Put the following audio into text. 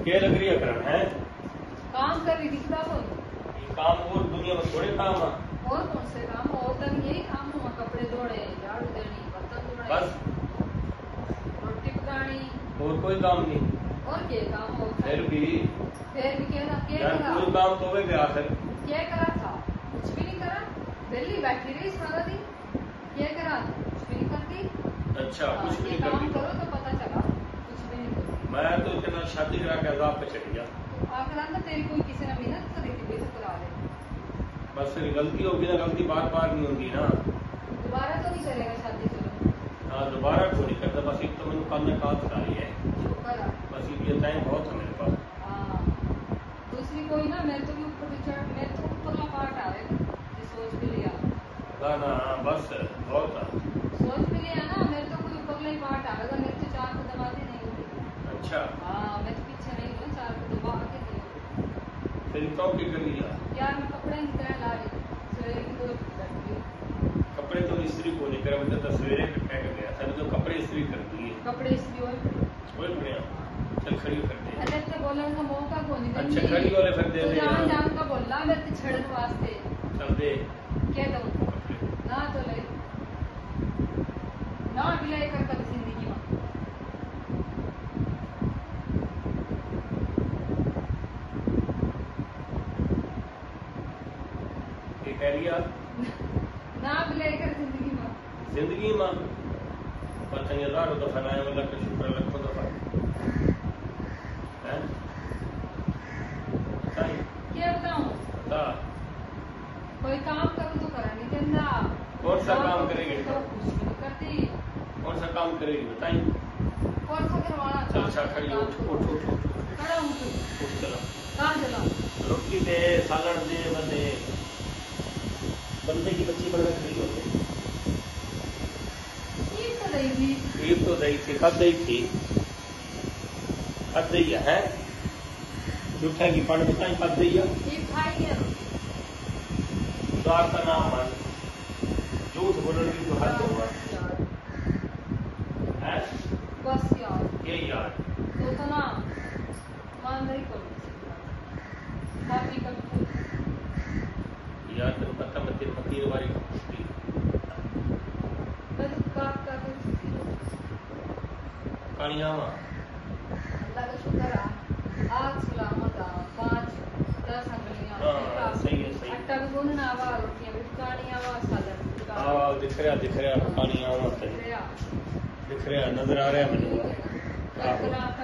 क्या लग रही है करण है? काम कर रही दिखता हो। ये काम और दुनिया में थोड़े काम है। और कौन से काम? और तो यही काम हुआ, कपड़े धोने, झाड़ू देनी, बर्तन धोने, बस रोटी पकानी। और कोई काम नहीं? और क्या काम होता है? फिर भी क्या यार करा? कोई काम तो होगा आखिर। क्या करा था? कुछ भी नहीं करा, वेली बैठी रही सारा दिन। क्या करा था? कुछ भी नहीं करती। अच्छा कुछ भी ये नहीं काम करती। करो तो पता चला कुछ भी नहीं करती। मैं तो इतना शादी करा के अजाब पे चढ़ गया। आखिर ना तेरी कोई किसी ने मेहनत करी थी, बेच करा ले। बस फिर गलती होगी ना, गलती बार बार नहीं होगी ना। दोबारा तो नहीं करेगा शादी करो। हाँ दोबारा को नहीं करता, बस एक तो मैंने कल में काट डाली है। करा। बस ये टाइम बहुत है मेरे पास। हाँ, दूसरी कोई ना, मैं तो भी ऊपर विचार, मैं तो ऊपर पार्ट आ रहे ये सोच भी लिया। ना ना बस बहुत है। सोच भी लिया ना, मेरे तो कोई ऊपर ही पार्ट आएगा, मेरे तो चार को दबाती नहीं होगी। अच्छा हाँ, मैं तो पीछे नहीं हूँ, चार को दबा के नहीं होगी। फिर तो क्या कर लिया? यार मैं कपड़े नहीं तरह ला रही, सवेरे की दो बैठी। कपड़े तो इस्त्री को नहीं करे, मतलब तो सवेरे कह कर गया था तो कपड़े इस्त्री कर दिए। कपड़े इसलिए वही बढ़िया। चल खड़ी कर दे। अरे तो बोला ना मौका को नहीं देंगी। अच्छा खड़ी वाले फिर दे दे। जान जान का बोला मैं तो छड़न वास्ते। चल दे क्या दूं? कपड़े। ना तो ले ना अगले कर कभी जिंदगी में। ये कह लिया ना अगले कर जिंदगी में। जिंदगी में पता नहीं हजारों दफा ना आए, मतलब का शुक्र लाखों दफा है। बताइए क्या बताऊं? बता कोई काम करूं तो करा नहीं देता। कौन सा काम करेगी? तो कुछ भी नहीं करती। कौन सा काम करेगी बताइए। कौन सा करवाना? चल अच्छा खड़ी हो, उठ उठ उठ उठ खड़ा हूं तू। उठ चला। कहाँ चला? रोटी दे, सालन दे, बंदे बंदे की बच्ची बनकर खड़ी हो गई। ये तो नहीं थी। ईद तो दही थी, कब दही थी? कब दही है? झूठा की पढ़ बताई कब दही है? ये खाई है। खुदा का नाम मान, झूठ बोलने की तो हद होगा है। बस यार ये यार तो ना ईमानदारी करो, बाकी का यार तेरे पता मैं तेरे फकीर वाली पूछती कहानियां अल्लाह का शुक्र है, आज सलामत आ 5-10 अंगलियां। हाँ, सही है, सही है। आटा भी गूंदना आवा, रोटियां भी पकानी आवा, सालन भी पकाना। हाँ दिख रहा कहानियां दिख रहा नजर आ रहा है मैंने। कल रात